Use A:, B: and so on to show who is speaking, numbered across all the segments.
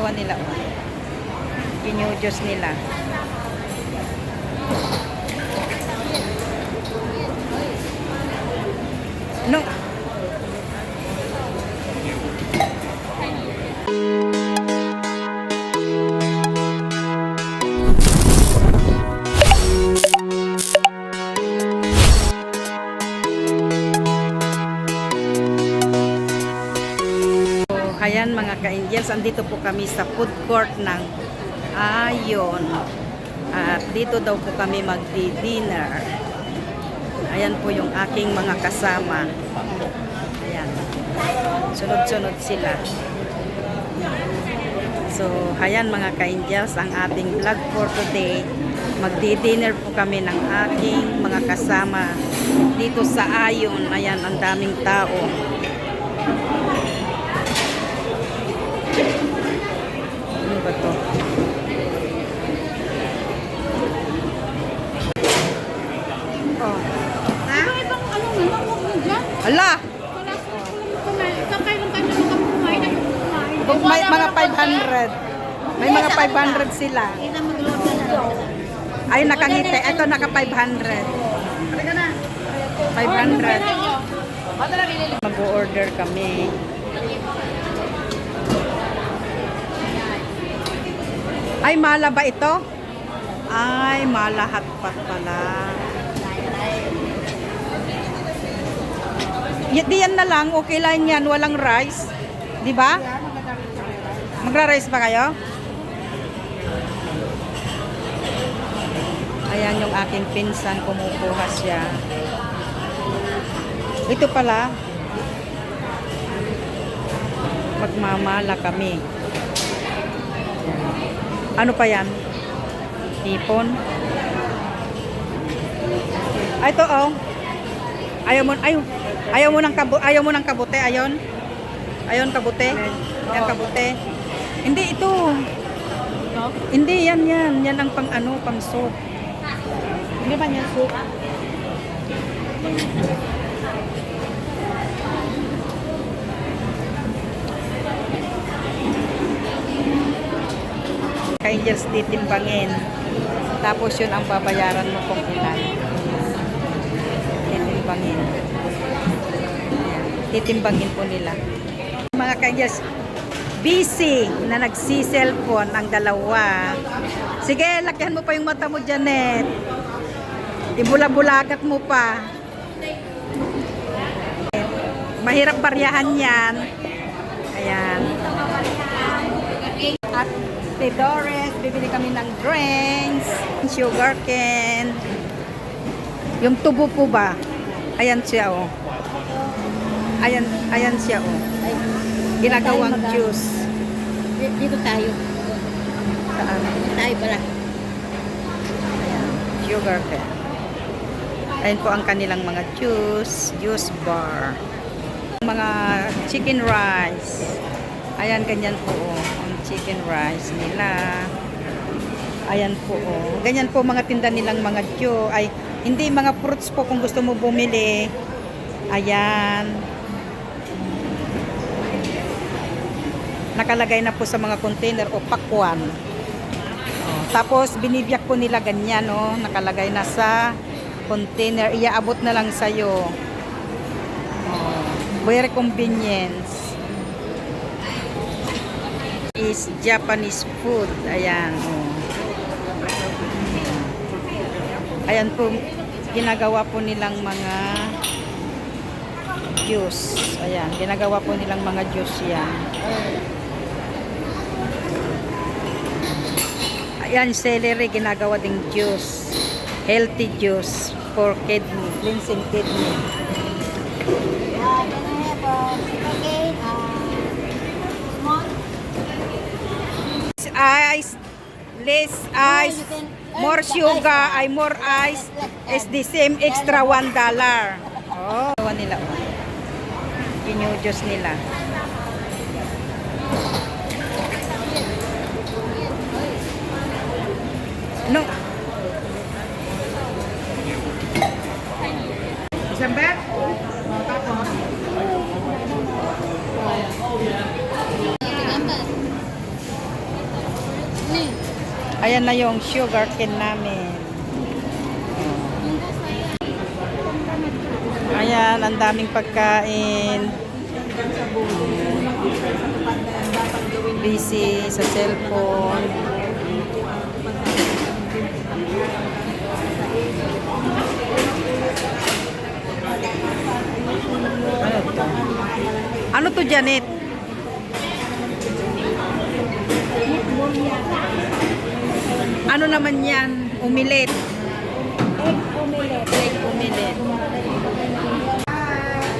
A: ginagawa nila. Ginudyos nila. No. Ayan mga ka-Indians, andito po kami sa food court ng Ayon. At dito daw po kami magdi-dinner. Ayan po yung aking mga kasama. Ayan. Sunod-sunod sila. So, ayan mga ka-Indians, ang ating vlog for today. Magdi-dinner po kami ng aking mga kasama dito sa Ayon. Ayan, ang daming tao. Ano ba to? Oh.
B: Ha? Ibang ano nga, huwag mo dyan.
A: Ala!
B: Wala ko kumain. Kakailan tayo na makakumain na kumain.
A: May mga 500. May mga 500 sila.
B: Ina mag-load na lang.
A: Ay, nakangiti. Ito, naka 500. 500. Mag-order kami. Ay, mala ba ito? Ay, mala hotpot pala. Di yan na lang. Okay lang yan. Walang rice. Di ba? Magra-rice pa kayo? Ayan yung aking pinsan. Kumukuha siya. Ito pala. Magmamala kami. Ano pa yan? Hipon. Ay, ito oh. Ayaw mo ng kabute, ayon. Ayon kabute. Yan kabute. Hindi ito. Hindi yan. Yan ang pang ano, pang soup. Hindi ba yan soup? Ka-Indians titimbangin. Tapos yun ang babayaran mo kung ilan. Titimbangin. Titimbangin po nila. Mga ka-Indians, busy na nagsi-cellphone ang dalawa. Sige, lakyan mo pa yung mata mo, Janet. Ibula-bulagat mo pa. Mahirap baryahan yan. Ayan. At Doris, bibili kami ng drinks, sugar cane. Yung tubo po ba? Ayan siya oh. Ayan siya oh. Ginagawang juice.
B: Dito tayo.
A: Saan?
B: Tayo pala.
A: Ayan, sugar cane. Ayan po ang kanilang mga juice bar. Mga chicken rice. Ayan, ganyan po oh. Chicken rice nila. Ayan po oh. Ganyan po mga tinda nilang mga ay hindi mga fruits po kung gusto mo bumili. Ayan. Nakalagay na po sa mga container o pakwan. Oh, tapos binibiyak po nila ganyan oh. Nakalagay na sa container. Iaabot na lang sa iyo. Oh, very convenience. Is Japanese food. Ayan. Oh. Ayan po, ginagawa po nilang mga juice. Ayan, ginagawa po nilang mga juice yan. Ayan, celery, ginagawa ding juice. Healthy juice for kidney, cleansing kidney. Ice, less ice, more sugar, ay more ice is the same extra $1. Oh, gawa nila oh. Ginudyos nila. No. Sambat?
B: Ni.
A: Ayan na yung sugar cane namin. Ayan, ang daming pagkain. Busy sa cellphone. Ano to, Janet? Ano naman yan? Umilit.
B: Egg omelette.
A: Egg umilit.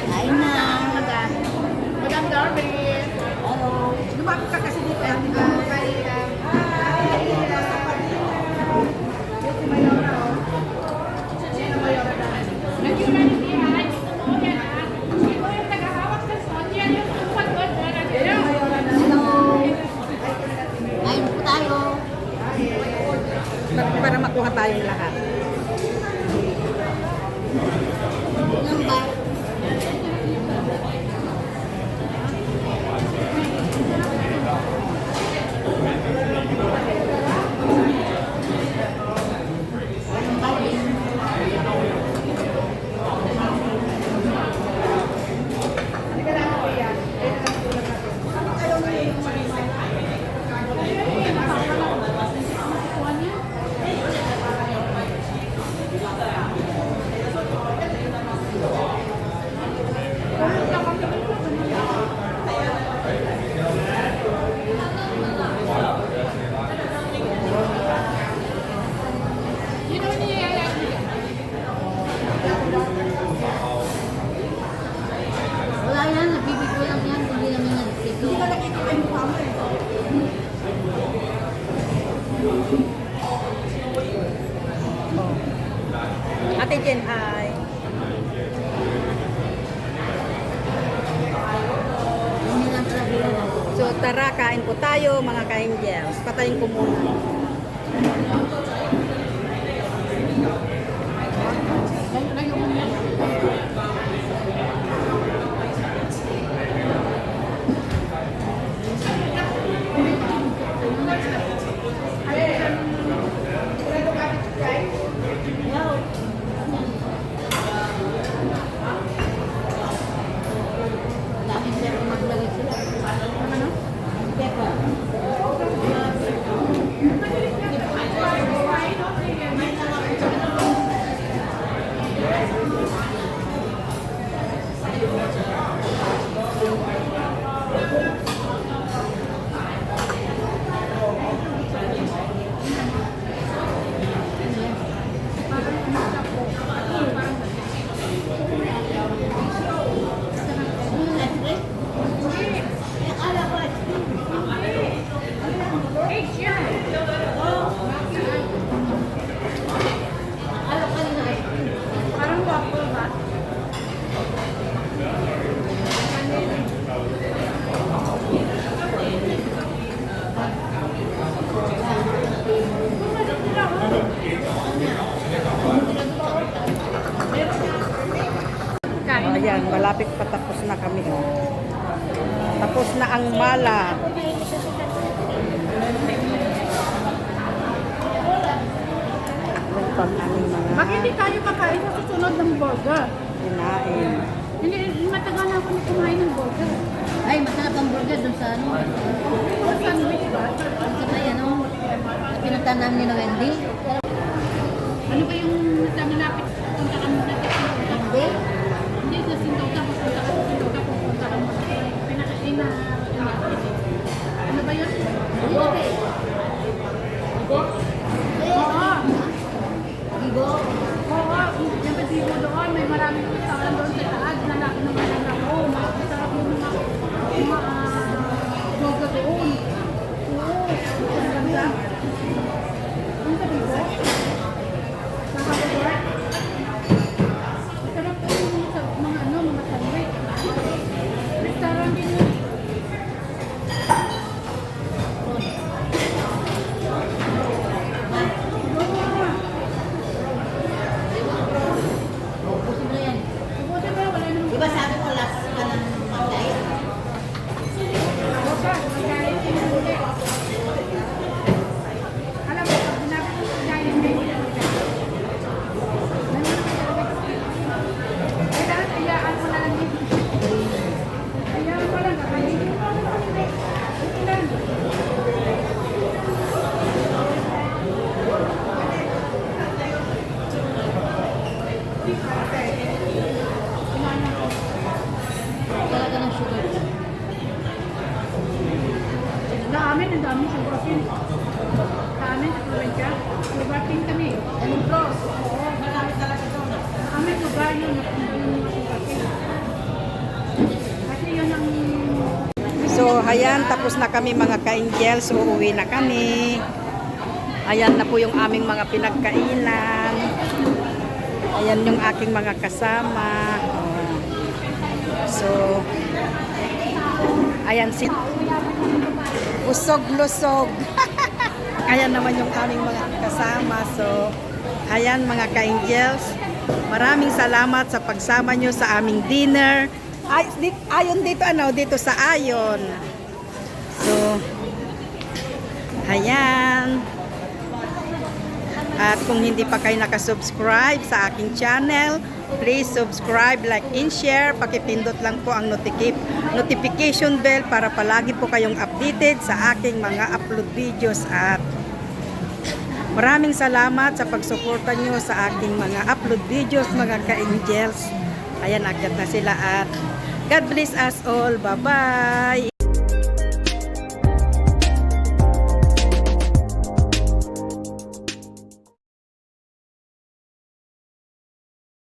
B: Ay na. Madam Darby. Hello. Lumapit ka kasi dito. Ayun po tayo.
A: Para makuha tayong lahat.
B: Number. Wala yan, nabibig ko lang yan, hindi naman nag-sip. Hindi ka nakikita yung mukha mo eh.
A: Ate Jen, hi.
B: Hindi lang talaga yun.
A: So tara, kain po tayo mga ka-angels. Patayin ko muna.
B: Daming pepper maglagay sila. Ano? Pepper. Parang waffle ba?
A: Ayan, malapit pa tapos na kami. Oh. Tapos na ang mala. Welcome aming
B: Bakit hindi
A: mga
B: tayo kakain sa susunod ng burger?
A: kinain.
B: Hindi, matagal na ako na kumain ng burger. Ay, masarap ang burger dun sa ano. Sa sandwich ba? Sa may ano, pinuntahan namin ni Wendy. Ano ba yung sabi napit? Punta ka muna sa Sintauta. Hindi? Hindi sa Sintauta. Punta ka sa Sintauta. Pupunta ka muna. Pinakain na. Ano ba yun? Igo. Igo? Oo. Igo? Oo. Yung Igo doon. May maraming restaurant doon sa taas. Lalaki naman ang ako. Masarap yung mga burger doon. Oo. Ang ganda. Ang sabi ko? Nakakagawa. Masarap po yung mga ano, mga sandwich. Restaurant din yun.
C: dami sa Brooklyn. Sa amin, sa probinsya, Brooklyn kami. Anong cross? Oo, marami talaga doon. Sa amin, lugar yun, napunta yung mga Brooklyn. Kasi yun ang...
A: So, ayan, tapos na kami mga ka-angels. Uuwi na kami. Ayan na po yung aming mga pinagkainan. Ayan yung aking mga kasama. Oh. So, ayan si usog-lusog. Ayan naman yung aming mga kasama. So, ayan mga ka-angels. Maraming salamat sa pagsama nyo sa aming dinner. Ayon dito, dito sa Ayon. So, ayan. At kung hindi pa kayo nakasubscribe sa aking channel, please subscribe, like, and share. Pakipindot lang po ang notification bell para palagi po kayong updated sa aking mga upload videos. At maraming salamat sa pagsuporta nyo sa aking mga upload videos, mga ka-angels. Ayan, akyat na sila at God bless us all. Bye-bye!